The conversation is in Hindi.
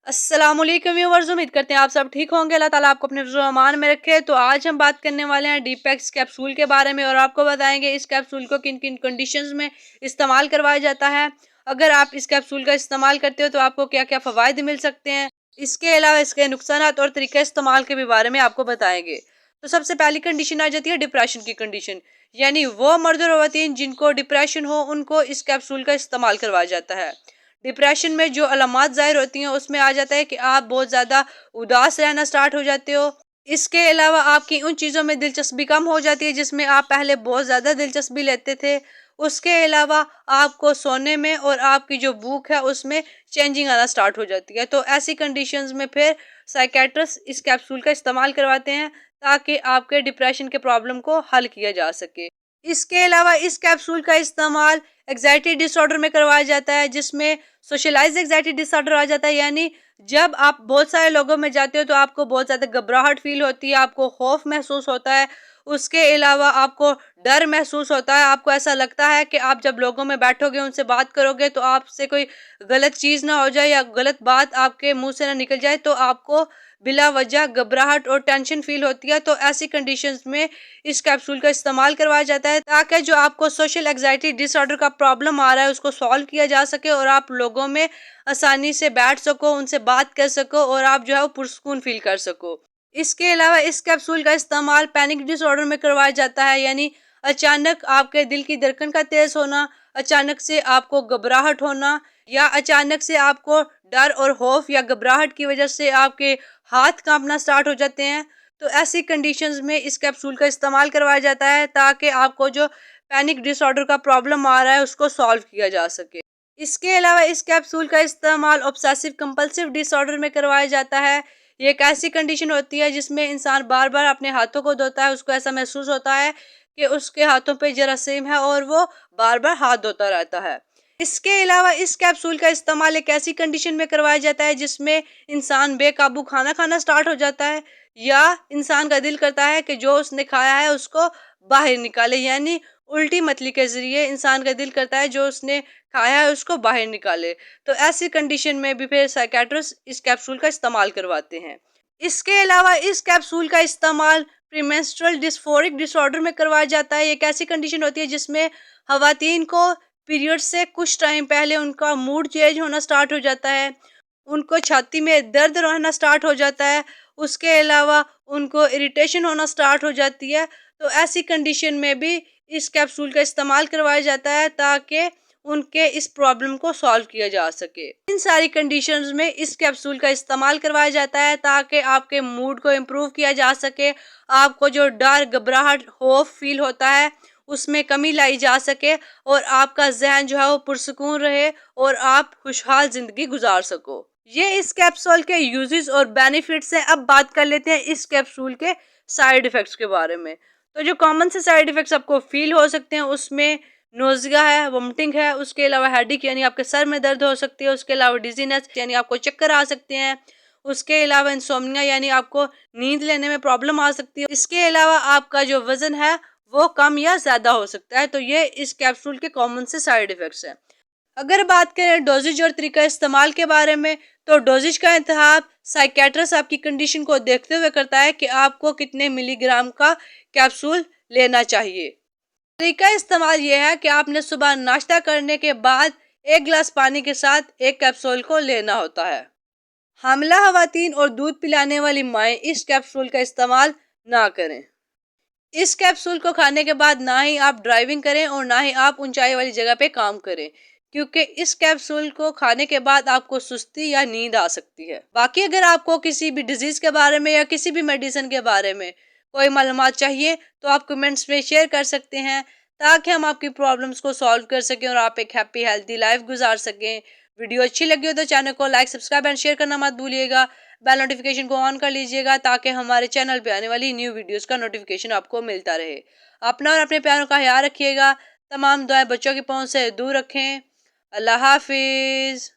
अस्सलामुअलैकुम व्यूअर्स, उम्मीद करते हैं आप सब ठीक होंगे। अल्लाह ताला आपको अपने मान में रखे। तो आज हम बात करने वाले हैं डीपेक्स कैप्सूल के बारे में और आपको बताएंगे इस कैप्सूल को किन किन कंडीशंस में इस्तेमाल करवाया जाता है। अगर आप इस कैप्सूल का इस्तेमाल करते हो तो आपको क्या क्या फ़वाइद मिल सकते हैं। इसके अलावा इसके नुकसान और तरीके इस्तेमाल के भी बारे में आपको बताएंगे। तो सबसे पहली कंडीशन आ जाती है डिप्रेशन की कंडीशन, यानी वो मर्द और औरतें जिनको डिप्रेशन हो उनको इस कैप्सूल का इस्तेमाल करवाया जाता है। डिप्रेशन में जो अलामात ज़ाहिर होती हैं उसमें आ जाता है कि आप बहुत ज़्यादा उदास रहना स्टार्ट हो जाते हो। इसके अलावा आपकी उन चीज़ों में दिलचस्पी कम हो जाती है जिसमें आप पहले बहुत ज़्यादा दिलचस्पी लेते थे। उसके अलावा आपको सोने में और आपकी जो भूख है उसमें चेंजिंग आना स्टार्ट हो जाती है। तो ऐसी कंडीशंस में फिर साइकेट्रिस्ट इस कैप्सूल का इस्तेमाल करवाते हैं ताकि आपके डिप्रेशन के प्रॉब्लम को हल किया जा सके। इसके अलावा इस कैप्सूल का इस्तेमाल एग्जाइटी डिसऑर्डर में करवाया जाता है, जिसमें सोशलाइज एग्जाइटी डिसऑर्डर आ जाता है। यानी जब आप बहुत सारे लोगों में जाते हो तो आपको बहुत ज़्यादा घबराहट फील होती है, आपको खौफ महसूस होता है। उसके अलावा आपको डर महसूस होता है। आपको ऐसा लगता है कि आप जब लोगों में बैठोगे उनसे बात करोगे तो आपसे कोई गलत चीज़ ना हो जाए या गलत बात आपके मुंह से ना निकल जाए, तो आपको बिला वजह घबराहट और टेंशन फील होती है। तो ऐसी कंडीशंस में इस कैप्सूल का इस्तेमाल करवाया जाता है ताकि जो आपको सोशल एग्जाइटी डिसऑर्डर का प्रॉब्लम आ रहा है उसको सॉल्व किया जा सके और आप लोगों में आसानी से बैठ सको, उनसे बात कर सको और आप जो है वो पुरसकून फील कर सको। इसके अलावा इस कैप्सूल का इस्तेमाल पैनिक डिसऑर्डर में करवाया जाता है, यानी अचानक आपके दिल की धड़कन का तेज होना, अचानक से आपको घबराहट होना या अचानक से आपको डर और खौफ या घबराहट की वजह से आपके हाथ कांपना स्टार्ट हो जाते हैं। तो ऐसी कंडीशंस में इस कैप्सूल का इस्तेमाल करवाया जाता है ताकि आपको जो पैनिक डिसऑर्डर का प्रॉब्लम आ रहा है उसको सॉल्व किया जा सके। इसके अलावा इस कैप्सूल का इस्तेमाल ऑब्सेसिव कंपल्सिव डिसऑर्डर में करवाया जाता है। ये एक ऐसी कंडीशन होती है जिसमें इंसान बार बार अपने हाथों को धोता है, उसको ऐसा महसूस होता है कि उसके हाथों पे जरासीम है और वो बार बार हाथ धोता रहता है। इसके अलावा इस कैप्सूल का इस्तेमाल एक ऐसी कंडीशन में करवाया जाता है जिसमें इंसान बेकाबू खाना खाना स्टार्ट हो जाता है या इंसान का दिल करता है कि जो उसने खाया है उसको बाहर निकाले, यानी उल्टी मतली के जरिए इंसान का दिल करता है जो उसने खाया है उसको बाहर निकाले। तो ऐसी कंडीशन में भी फिर साइकेट्रिस्ट इस कैप्सूल का इस्तेमाल करवाते हैं। इसके अलावा इस कैप्सूल का इस्तेमाल प्रीमेंस्ट्रुअल डिस्फोरिक डिसऑर्डर में करवाया जाता है। एक ऐसी कंडीशन होती है जिसमें खवातीन को पीरियड से कुछ टाइम पहले उनका मूड चेंज होना स्टार्ट हो जाता है, उनको छाती में दर्द रहना स्टार्ट हो जाता है, उसके अलावा उनको इरिटेशन होना स्टार्ट हो जाती है। तो ऐसी कंडीशन में भी इस कैप्सूल का इस्तेमाल करवाया जाता है ताकि उनके इस प्रॉब्लम को सॉल्व किया जा सके। इन सारी कंडीशंस में इस कैप्सूल का इस्तेमाल करवाया जाता है ताकि आपके मूड को इम्प्रूव किया जा सके, आपको जो डर घबराहट खौफ फील होता है उसमें कमी लाई जा सके और आपका जहन जो है वो पुरसुकून रहे और आप खुशहाल जिंदगी गुजार सको। ये इस कैप्सूल के यूजेस और बेनिफिट्स हैं। अब बात कर लेते हैं इस कैप्सूल के साइड इफेक्ट्स के बारे में। तो जो कॉमन से साइड इफेक्ट्स आपको फील हो सकते हैं उसमें नोजिया है, वोमिटिंग है, उसके अलावा हेडेक यानी आपके सर में दर्द हो सकती है, उसके अलावा डिजीनेस यानी आपको चक्कर आ सकते हैं, उसके अलावा इंसोम्निया यानी आपको नींद लेने में प्रॉब्लम आ सकती है। इसके अलावा आपका जो वजन है वो कम या ज्यादा हो सकता है। तो ये इस कैप्सूल के कॉमन से साइड इफेक्ट्स हैं। अगर बात करें डोजेज और तरीका इस्तेमाल के बारे में, तो डोजेज का इंतखाब साइकेट्रिस्ट आपकी कंडीशन को देखते हुए करता है कि आपको कितने मिलीग्राम का कैप्सूल लेना चाहिए। तरीका इस्तेमाल यह है कि आपने सुबह नाश्ता करने के बाद एक गिलास पानी के साथ एक कैप्सूल को लेना होता है। हामिला खवातीन और दूध पिलाने वाली माएँ इस कैप्सूल का इस्तेमाल ना करें। इस कैप्सूल को खाने के बाद ना ही आप ड्राइविंग करें और ना ही आप ऊंचाई वाली जगह पे काम करें, क्योंकि इस कैप्सूल को खाने के बाद आपको सुस्ती या नींद आ सकती है। बाकी अगर आपको किसी भी डिजीज के बारे में या किसी भी मेडिसिन के बारे में कोई मालूमात चाहिए तो आप कमेंट्स में शेयर कर सकते हैं ताकि हम आपकी प्रॉब्लम्स को सॉल्व कर सकें और आप एक हैप्पी हेल्थी लाइफ गुजार सकें। वीडियो अच्छी लगी हो तो चैनल को लाइक सब्सक्राइब एंड शेयर करना मत भूलिएगा। बेल नोटिफिकेशन को ऑन कर लीजिएगा ताकि हमारे चैनल पे आने वाली न्यू वीडियोस का नोटिफिकेशन आपको मिलता रहे। अपना और अपने प्यारों का ख्याल रखिएगा। तमाम दुआएं बच्चों की पहुंच से दूर रखें। अल्लाह हाफिज।